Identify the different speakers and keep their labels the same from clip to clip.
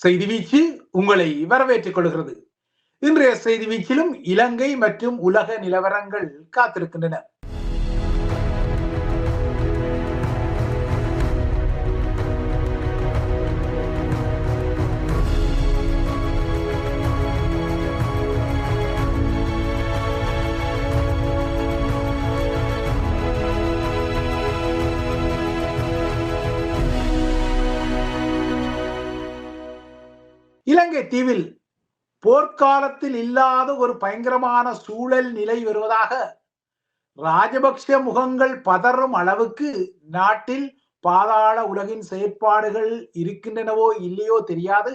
Speaker 1: செய்தி வீச்சு உங்களை வரவேற்றுக் கொள்கிறது. இன்றைய செய்தி வீச்சிலும் இலங்கை மற்றும் உலக நிலவரங்கள் காத்திருக்கின்றன. இலங்கை தீவில் போர்க்காலத்தில் இல்லாத ஒரு பயங்கரமான சூழல் நிலை வருவதாக ராஜபக்ஷ முகங்கள் பதறும் அளவுக்கு நாட்டில் பாதாள உலகின் செயற்பாடுகள் இருக்கின்றனவோ இல்லையோ தெரியாது.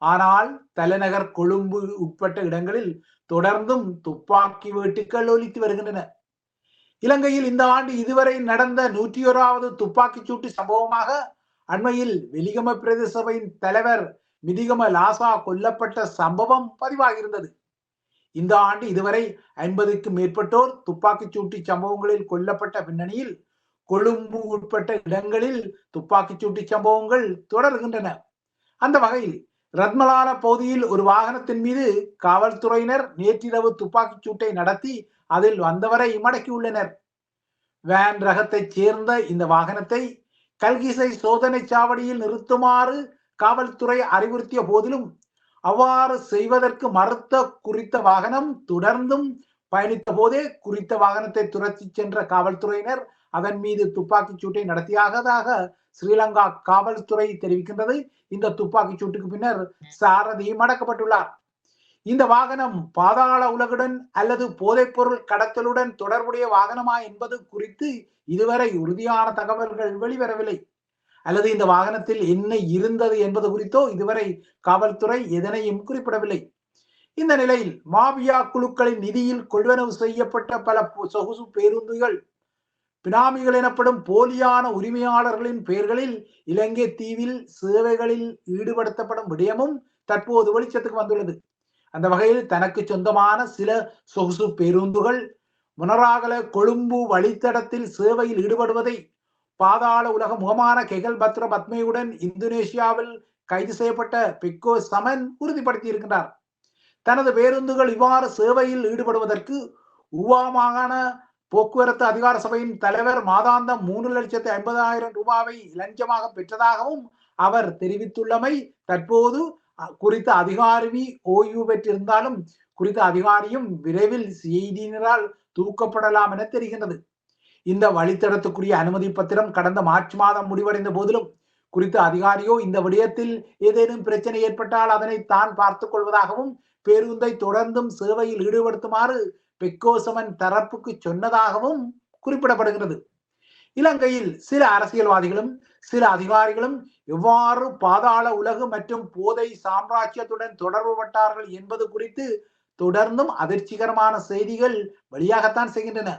Speaker 1: ஆனால் தலைநகர் கொழும்பு உட்பட்ட இடங்களில் தொடர்ந்தும் துப்பாக்கி வேட்டுக்கள் ஒலித்து வருகின்றன. இலங்கையில் இந்த ஆண்டு இதுவரை நடந்த 101வது துப்பாக்கிச் சூட்டு சம்பவமாக அண்மையில் வெலிகம பிரதேச சபையின் தலைவர் மிதிகம லாசா கொல்லப்பட்ட சம்பவம் பதிவாகியிருந்தது. இந்த ஆண்டு இதுவரை 50க்கும் மேற்பட்டோர் துப்பாக்கிச் சூட்டு சம்பவங்களில் கொல்லப்பட்ட பின்னணியில் கொழும்பு உட்பட்ட இடங்களில் துப்பாக்கிச் சூட்டு சம்பவங்கள் தொடர்கின்றன. அந்த வகையில் ரத்மலான பகுதியில் ஒரு வாகனத்தின் மீது காவல்துறையினர் நேற்றிரவு துப்பாக்கிச் சூட்டை நடத்தி அதில் வந்தவரை மடக்கியுள்ளனர். வேன் ரகத்தைச் சேர்ந்த இந்த வாகனத்தை கல்கிசை சோதனை சாவடியில் நிறுத்துமாறு காவல்துறை அறிவுறுத்திய போதிலும் அவ்வாறு செய்வதற்கு மறுத்த குறித்த வாகனம் தொடர்ந்தும் பயணித்த போதே குறித்த வாகனத்தை துரத்தி சென்ற காவல்துறையினர் அதன் மீது துப்பாக்கிச் சூட்டை நடத்தியதாக ஸ்ரீலங்கா காவல்துறை தெரிவிக்கின்றது. இந்த துப்பாக்கிச் சூட்டுக்கு பின்னர் சாரதி மடக்கப்பட்டுள்ளார். இந்த வாகனம் பாதாள உலகுடன் அல்லது போதைப் பொருள் கடத்தலுடன் தொடர்புடைய வாகனமா என்பது குறித்து இதுவரை உறுதியான தகவல்கள் வெளிவரவில்லை. அல்லது இந்த வாகனத்தில் என்ன இருந்தது என்பது குறித்தோ இதுவரை காவல்துறை எதனையும் குறிப்பிடவில்லை. இந்த நிலையில் மாபியா குழுக்களின் நிதியில் கொள்வனவு செய்யப்பட்ட பல சொகுசு பேருந்துகள் பினாமிகள் எனப்படும் போலியான உரிமையாளர்களின் பெயர்களில் இலங்கை தீவில் சேவைகளில் ஈடுபடுத்தப்படும் விடயமும் தற்போது வெளிச்சத்துக்கு வந்துள்ளது. அந்த வகையில் தனக்கு சொந்தமான சில சொகுசு பேருந்துகள் முனராகல கொழும்பு வழித்தடத்தில் சேவையில் ஈடுபடுவதை பாதாள உலக முகமான கெகல் பத்ர பத்மையுடன் இந்தோனேஷியாவில் கைது செய்யப்பட்ட பெக்கோ சமன் உறுதிப்படுத்தி இருக்கின்றார். தனது பேருந்துகள் இவ்வாறு சேவையில் ஈடுபடுவதற்கு உவா மாகாண போக்குவரத்து அதிகார சபையின் தலைவர் மாதாந்தம் 3,50,000 ரூபாவை லஞ்சமாக பெற்றதாகவும் அவர் தெரிவித்துள்ளமை தற்போது குறித்த அதிகாரி ஓய்வு பெற்றிருந்தாலும் குறித்த அதிகாரியும் விரைவில் செய்தியினரால் தூக்கப்படலாம் என தெரிகின்றது. இந்த வழித்தடத்துக்குரிய அனுமதி பத்திரம் கடந்த மார்ச் மாதம் முடிவடைந்த போதிலும் குறித்த அதிகாரியோ இந்த விடயத்தில் ஏதேனும் பிரச்சனை ஏற்பட்டால் அதனை தான் பார்த்துக் கொள்வதாகவும் பேருந்தை தொடர்ந்தும் சேவையில் ஈடுபடுத்துமாறு பெக்கோசமன் தரப்புக்கு சொன்னதாகவும் குறிப்பிடப்படுகிறது. இலங்கையில் சில அரசியல்வாதிகளும் சில அதிகாரிகளும் எவ்வாறு பாதாள உலகு மற்றும் போதை சாம்ராஜ்யத்துடன் தொடர்பு பட்டார்கள் என்பது குறித்து தொடர்ந்தும் அதிர்ச்சிகரமான செய்திகள் வெளியாகத்தான் செய்கின்றன.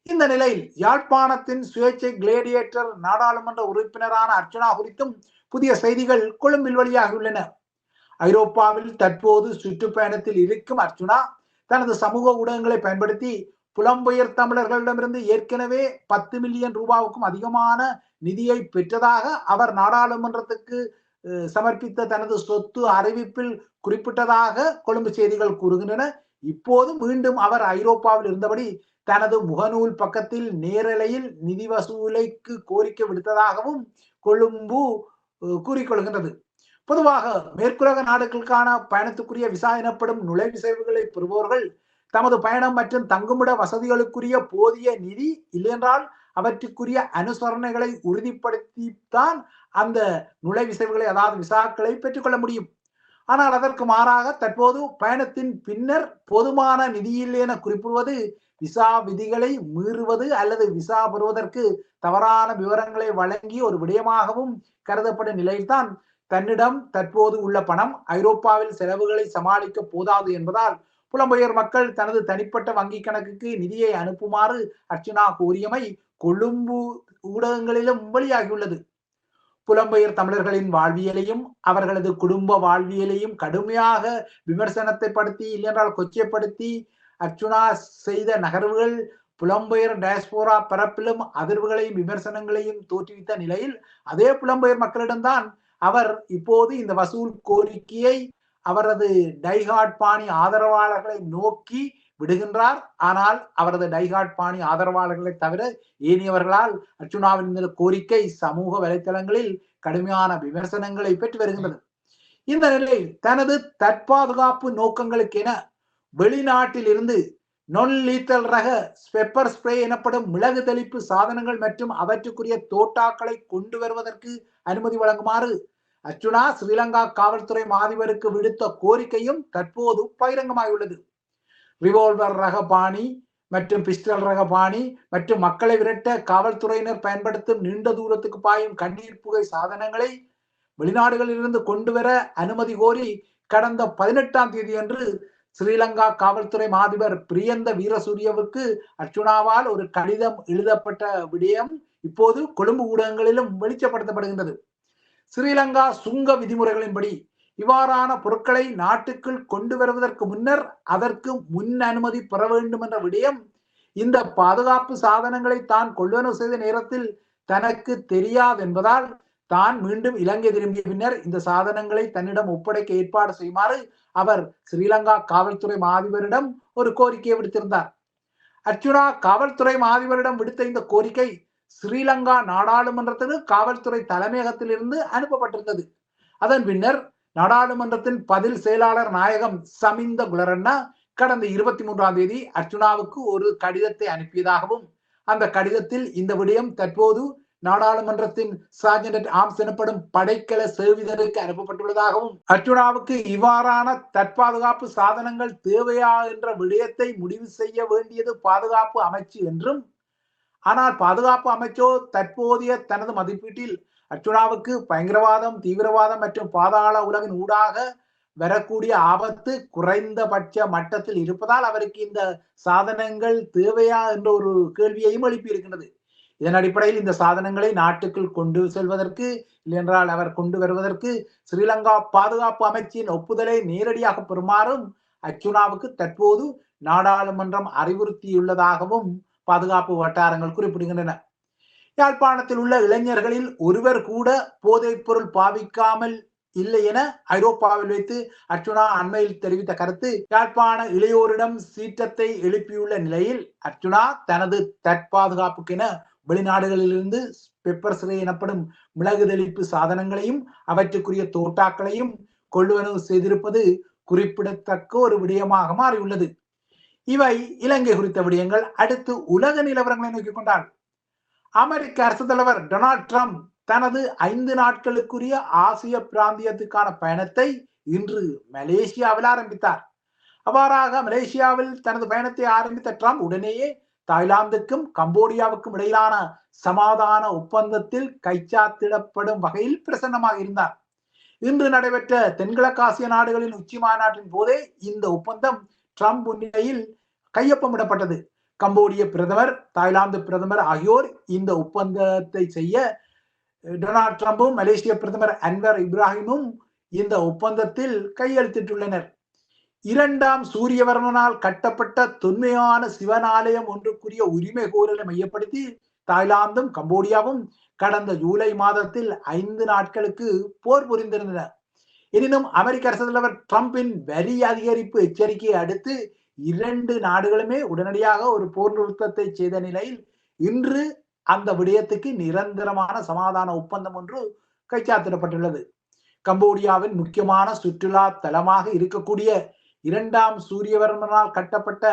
Speaker 1: இந்த நிலையில் யாழ்ப்பாணத்தின் சுயேட்சை கிளேடியேட்டர் நாடாளுமன்ற உறுப்பினரான அர்ச்சுனா குறித்தும் புதிய செய்திகள் கொழும்பில் வெளியாகியுள்ளன. ஐரோப்பாவில் தற்போது சுற்றுப்பயணத்தில் இருக்கும் அர்ச்சுனா தனது சமூக ஊடகங்களை பயன்படுத்தி புலம்பெயர் தமிழர்களிடமிருந்து ஏற்கனவே 10 மில்லியன் ரூபாவுக்கும் அதிகமான நிதியை பெற்றதாக அவர் நாடாளுமன்றத்துக்கு சமர்ப்பித்த தனது சொத்து அறிவிப்பில் குறிப்பிட்டதாக கொழும்பு செய்திகள் கூறுகின்றன. இப்போது மீண்டும் அவர் ஐரோப்பாவில் இருந்தபடி தனது முகநூல் பக்கத்தில் நேரலையில் நிதி வசூலைக்கு கோரிக்கை விடுத்ததாகவும் கொழும்பு கூறிக்கொள்கின்றது. பொதுவாக மேற்குலக நாடுகளுக்கான பயணத்துக்குரிய விசா எனப்படும் நுழைவிசைவுகளை பெறுபவர்கள் தமது பயணம் மற்றும் தங்குமிட வசதிகளுக்குரிய போதிய நிதி இல்லையென்றால் அவற்றுக்குரிய அனுசரணைகளை உறுதிப்படுத்தித்தான் அந்த நுழைவிசைவுகளை அதாவது விசாக்களை பெற்றுக்கொள்ள முடியும். ஆனால் அதற்கு மாறாக தற்போது பயணத்தின் பின்னர் போதுமான நிதியில்லை என குறிப்பிடுவது விசா விதிகளை மீறுவது அல்லது விசா பெறுவதற்கு தவறான விவரங்களை வழங்கி ஒரு விடயமாகவும் கருதப்படும் நிலையில்தான் தன்னிடம் தற்போது உள்ள பணம் ஐரோப்பாவில் செலவுகளை சமாளிக்க போதாது என்பதால் புலம்பெயர் மக்கள் தனது தனிப்பட்ட வங்கி கணக்குக்கு நிதியை அனுப்புமாறு அர்ச்சுனா கூறியமை கொழும்பு ஊடகங்களிலும் வெளியாகியுள்ளது. புலம்பெயர் தமிழர்களின் வாழ்வியலையும் அவர்களது குடும்ப வாழ்வியலையும் கடுமையாக விமர்சனத்தை படுத்தி இல்லையென்றால் கொச்சைப்படுத்தி அர்ச்சுனா செய்த நகர்வுகள் புலம்பெயர் டயஸ்போரா பரப்பிலும் அதிர்வுகளையும் விமர்சனங்களையும் தோற்றுவித்த நிலையில் அதே புலம்பெயர் மக்களிடம்தான் அவர் இப்போது இந்த வசூல் கோரிக்கையை அவரது டைஹார்ட் பாணி ஆதரவாளர்களை நோக்கி விடுகின்றார். ஆனால் அவரது டைஹார்ட் பாணி ஆதரவாளர்களை தவிர ஏனையவர்களால் அர்ச்சுனாவின் இந்த கோரிக்கை சமூக வலைத்தளங்களில் கடுமையான விமர்சனங்களை பெற்று வருகின்றது. இந்த நிலையில் தனது தற்பாதுகாப்பு நோக்கங்களுக்கென வெளிநாட்டில் இருந்து non lethal ரக பெப்பர் ஸ்ப்ரே எனப்படும் மிளகு தெளிப்பு சாதனங்கள் மற்றும் அவற்றுக்குரிய தோட்டாக்களை கொண்டு வருவதற்கு அனுமதி வழங்குமாறு அர்ச்சுனா ஸ்ரீலங்கா காவல்துறை மாதிபருக்கு விடுத்த கோரிக்கையும் தற்போது பகிரங்கமாயுள்ளது. ரிவால்வர் ரக பாணி மற்றும் பிஸ்டல் ரக பாணி மற்றும் மக்களை விரட்ட காவல்துறையினர் பயன்படுத்தும் நீண்ட தூரத்துக்கு பாயும் கண்ணீர் புகை சாதனங்களை வெளிநாடுகளில் இருந்து கொண்டு வர அனுமதி கோரி கடந்த 18ஆம் தேதி அன்று ஸ்ரீலங்கா காவல்துறை மாதிபர் பிரியந்த வீரசூரியவுக்கு அர்ச்சுனாவால் ஒரு கடிதம் எழுதப்பட்ட விடயம் இப்போது கொழும்பு ஊடகங்களிலும் வெளிச்சப்படுத்தப்படுகின்றது. ஸ்ரீலங்கா சுங்க விதிமுறைகளின்படி இவ்வாறான பொருட்களை நாட்டுக்குள் கொண்டு வருவதற்கு முன்னர் அதற்கு முன் அனுமதி பெற வேண்டும் என்ற விடயம் இந்த பாதுகாப்பு சாதனங்களை தான் கொள்வனவு செய்த நேரத்தில் தனக்கு தெரியாது என்பதால் தான் மீண்டும் இலங்கை திரும்பிய பின்னர் இந்த சாதனங்களை தன்னிடம் ஒப்படைக்க ஏற்பாடு செய்யுமாறு அவர் ஸ்ரீலங்கா காவல்துறை மாதிபரிடம் ஒரு கோரிக்கையை விடுத்திருந்தார். அர்ச்சுனா காவல்துறை மாதிபரிடம் விடுத்த இந்த கோரிக்கை ஸ்ரீலங்கா நாடாளுமன்றத்திற்கு காவல்துறை தலைமையகத்திலிருந்து அனுப்பப்பட்டிருந்தது. அதன் பின்னர் நாடாளுமன்றத்தின் பதில் செயலாளர் நாயகம் சமிந்த குலரண்ணா கடந்த 23ஆம் தேதி அர்ச்சுனாவுக்கு ஒரு கடிதத்தை அனுப்பியதாகவும் அந்த கடிதத்தில் இந்த விடயம் தற்போது நாடாளுமன்றத்தின் சார்ஜென்ட் ஆர்ம்ஸ் எனப்படும் படைக்கல சேவிதருக்கு அனுப்பப்பட்டுள்ளதாகவும் அர்ச்சுனாவுக்கு இவ்வாறான தற்பாதுகாப்பு சாதனங்கள் தேவையா என்ற விடயத்தை முடிவு செய்ய வேண்டியது பாதுகாப்பு அமைச்சு என்றும், ஆனால் பாதுகாப்பு அமைச்சோ தற்போதைய தனது மதிப்பீட்டில் அர்ச்சுனாவுக்கு பயங்கரவாதம், தீவிரவாதம் மற்றும் பாதாள உலகின் ஊடாக வரக்கூடிய ஆபத்து குறைந்தபட்ச மட்டத்தில் இருப்பதால் அவருக்கு இந்த சாதனங்கள் தேவையா என்ற ஒரு கேள்வியையும் எழுப்பியிருக்கிறது. இதன் அடிப்படையில் இந்த சாதனங்களை நாட்டுக்குள் கொண்டு செல்வதற்கு இல்லையென்றால் அவர் கொண்டு வருவதற்கு ஸ்ரீலங்கா பாதுகாப்பு அமைச்சின் ஒப்புதலை நேரடியாக பெறுமாறும் அர்ச்சுனாவுக்கு தற்போது நாடாளுமன்றம் அறிவுறுத்தியுள்ளதாகவும் பாதுகாப்பு வட்டாரங்கள் குறிப்பிடுகின்றன. யாழ்ப்பாணத்தில் உள்ள இளைஞர்களில் ஒருவர் கூட போதைப் பொருள் பாவிக்காமல் இல்லை என ஐரோப்பாவில் வைத்து அர்ச்சுனா அண்மையில் தெரிவித்த கருத்து யாழ்ப்பாண இளையோரிடம் சீற்றத்தை எழுப்பியுள்ள நிலையில் அர்ச்சுனா தனது தற்பாதுகாப்புக்கென வெளிநாடுகளிலிருந்து பெப்பர் ஸ்ப்ரே எனப்படும் மிளகு தெளிப்பு சாதனங்களையும் அவற்றுக்குரிய தோட்டாக்களையும் கொள்வனவு செய்திருப்பது குறிப்பிடத்தக்க ஒரு விடயமாக மாறியுள்ளது. இவை இலங்கை குறித்த விடயங்கள். அடுத்து உலக நிலவரங்களை நோக்கிக் கொண்டால் அமெரிக்க அரசு தலைவர் டொனால்ட் ட்ரம்ப் தனது 5 நாட்களுக்குரிய ஆசிய பிராந்தியத்துக்கான பயணத்தை இன்று மலேசியாவில் ஆரம்பித்தார். அவ்வாறாக மலேசியாவில் தனது பயணத்தை ஆரம்பித்த ட்ரம்ப் உடனேயே தாய்லாந்துக்கும் கம்போடியாவுக்கும் இடையிலான சமாதான ஒப்பந்தத்தில் கைச்சாத்திடப்படும் வகையில் பிரசன்னமாக இருந்தார். இன்று நடைபெற்ற தென்கிழக்காசிய நாடுகளின் உச்சி மாநாட்டின் போதே இந்த ஒப்பந்தம் ட்ரம்ப் முன்னிலையில் கையொப்பமிடப்பட்டது. கம்போடிய பிரதமர், தாய்லாந்து பிரதமர் ஆகியோர் இந்த ஒப்பந்தத்தை செய்ய டொனால்ட் ட்ரம்பும் மலேசிய பிரதமர் அன்வர் இப்ராஹிமும் இந்த ஒப்பந்தத்தில் கையெழுத்திட்டுள்ளனர். 2ஆம் சூரியவர்மனால் கட்டப்பட்ட தொன்மையான சிவன் ஆலயம் ஒன்றுக்குரிய உரிமை கோரலை மையப்படுத்தி தாய்லாந்தும் கம்போடியாவும் கடந்த ஜூலை மாதத்தில் 5 நாட்களுக்கு போர் புரிந்திருந்தன. எனினும் அமெரிக்க அரசு தலைவர் ட்ரம்பின் வரி அதிகரிப்பு எச்சரிக்கையை அடுத்து 2 நாடுகளுமே உடனடியாக ஒரு போர் நிறுத்தத்தை செய்த நிலையில் இன்று அந்த விடயத்துக்கு நிரந்தரமான சமாதான ஒப்பந்தம் ஒன்று கைச்சாத்திடப்பட்டுள்ளது. கம்போடியாவின் முக்கியமான சுற்றுலா தலமாக இருக்கக்கூடிய 2ஆம் சூரியவர்மனால் கட்டப்பட்ட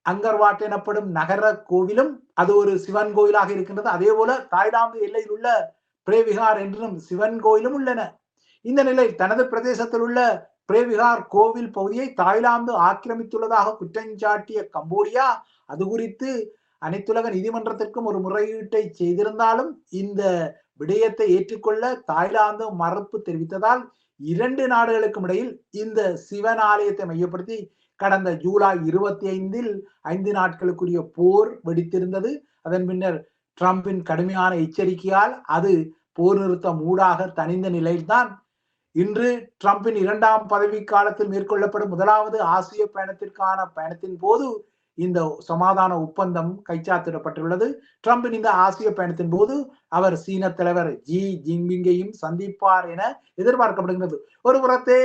Speaker 1: அங்கர்வாட் எனப்படும் நகர கோவிலும் அது ஒரு சிவன் கோயிலாக இருக்கின்றது. அதே போல தாய்லாந்து எல்லையில் உள்ள பிரேவிகார் என்றும் சிவன் கோயிலும் உள்ளன. இந்த நிலையில் தனது பிரதேசத்தில் உள்ள பிரேவிகார் கோவில் பகுதியை தாய்லாந்து ஆக்கிரமித்துள்ளதாக குற்றஞ்சாட்டிய கம்போடியா அது குறித்து அனைத்துலக நீதிமன்றத்திற்கும் ஒரு முறையீட்டை செய்திருந்தாலும் இந்த விடயத்தை ஏற்றுக்கொள்ள தாய்லாந்து மறுப்பு தெரிவித்ததால் 2 நாடுகளுக்கும் இடையில் இந்த சிவன் ஆலயத்தை மையப்படுத்தி கடந்த ஜூலை 25இல் 5 நாட்களுக்குரிய போர் வெடித்திருந்தது. அதன் பின்னர் ட்ரம்பின் கடுமையான எச்சரிக்கையால் அது போர் நிறுத்தம் ஊடாக தணிந்த நிலையில்தான் இன்று ட்ரம்பின் 2ஆம் பதவி காலத்தில் மேற்கொள்ளப்படும் முதலாவது ஆசிய பயணத்திற்கான பயணத்தின் போது இந்த சமாதான ஒப்பந்தம் கைச்சாத்திடப்பட்டுள்ளது. ட்ரம்பின் இந்த ஆசிய பயணத்தின் போது அவர் சீன தலைவர் ஜி ஜின்பிங்கையும் சந்திப்பார் என எதிர்பார்க்கப்படுகிறது. ஒரு புறத்தே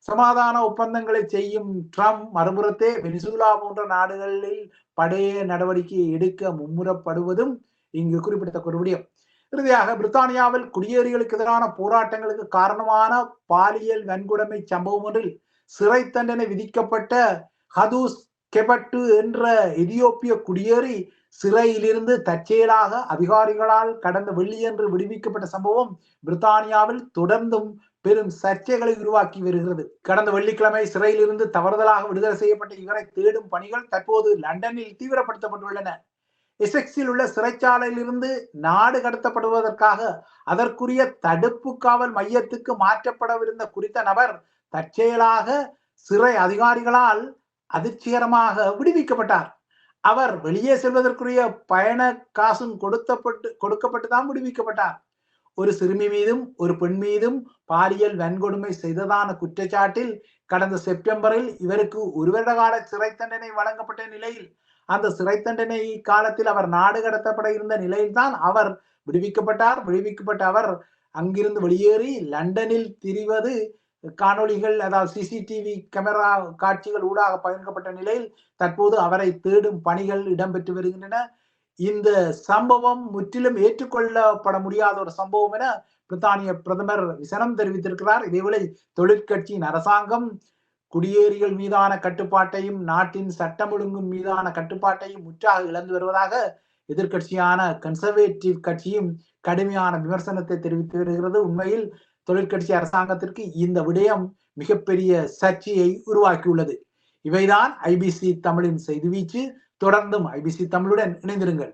Speaker 1: சமாதான ஒப்பந்தங்களை செய்யும் ட்ரம்ப், மறுபுறத்தே வெனிசுலா போன்ற நாடுகளில் படைய நடவடிக்கை எடுக்க மும்முரப்படுவதும் இங்கு குறிப்பிடத்தக்க ஒரு விடயம். இறுதியாக பிரித்தானியாவில் குடியேறிகளுக்கு எதிரான போராட்டங்களுக்கு காரணமான பாலியல் வன்கொடுமை சம்பவம் ஒன்றில் சிறை தண்டனை விதிக்கப்பட்ட ஹதூஸ் கெபட்டு என்ற எதியோப்பிய குடியேறி சிறையிலிருந்து தற்செயலாக அதிகாரிகளால் கடந்த வெள்ளியன்று விடுவிக்கப்பட்ட சம்பவம் பிரித்தானியாவில் தொடர்ந்தும் பெரும் சர்ச்சைகளை உருவாக்கி வருகிறது. கடந்த வெள்ளிக்கிழமை சிறையிலிருந்து தவறுதலாக விடுதலை செய்யப்பட்ட இவரை தேடும் பணிகள் தற்போது லண்டனில் தீவிரப்படுத்தப்பட்டுள்ளன. எசெக்ஸில் உள்ள சிறைச்சாலையில் இருந்து நாடு கடத்தப்படுவதற்காக அதற்குரிய தடுப்பு காவல் மையத்துக்கு மாற்றப்படவிருந்த குறித்த நபர் தற்செயலாக சிறை அதிகாரிகளால் அதிர்ச்சிகரமாக விடுவிக்கப்பட்டார். அவர் வெளியே செல்வதற்குரிய பயண காசும் கொடுக்கப்பட்டுதான் விடுவிக்கப்பட்டார். ஒரு சிறுமி மீதும் ஒரு பெண் மீதும் பாலியல் வன்கொடுமை செய்ததான குற்றச்சாட்டில் கடந்த செப்டம்பரில் இவருக்கு 1 வருட கால சிறை தண்டனை வழங்கப்பட்ட நிலையில் அந்த சிறை தண்டனை காலத்தில் அவர் நாடு கடத்தப்பட இருந்த நிலையில்தான் அவர் விடுவிக்கப்பட்டார். விடுவிக்கப்பட்ட அவர் அங்கிருந்து வெளியேறி லண்டனில் திரிவது காணொளிகள், அதாவது சிசிடிவி கேமரா காட்சிகள் ஊடாக பகிர்க்கப்பட்ட நிலையில் தற்போது அவரை தேடும் பணிகள் இடம்பெற்று வருகின்றன. இந்த சம்பவம் முற்றிலும் ஏற்றுக்கொள்ளப்பட முடியாத ஒரு சம்பவம் என பிரித்தானிய பிரதமர் விசனம் தெரிவித்திருக்கிறார். இதேவேளை தொழிற்கட்சியின் அரசாங்கம் குடியேறிகள் மீதான கட்டுப்பாட்டையும் நாட்டின் சட்டம் ஒழுங்கு மீதான கட்டுப்பாட்டையும் முற்றாக இழந்து வருவதாக எதிர்கட்சியான கன்சர்வேட்டிவ் கட்சியும் கடுமையான விமர்சனத்தை தெரிவித்து வருகிறது. உண்மையில் தொழிற்கட்சி அரசாங்கத்திற்கு இந்த விடயம் மிகப்பெரிய சர்ச்சையை உருவாக்கியுள்ளது. இவைதான் ஐபிசி தமிழின் செய்தி வீச்சு. தொடர்ந்தும் ஐபிசி தமிழுடன் இணைந்திருங்கள்.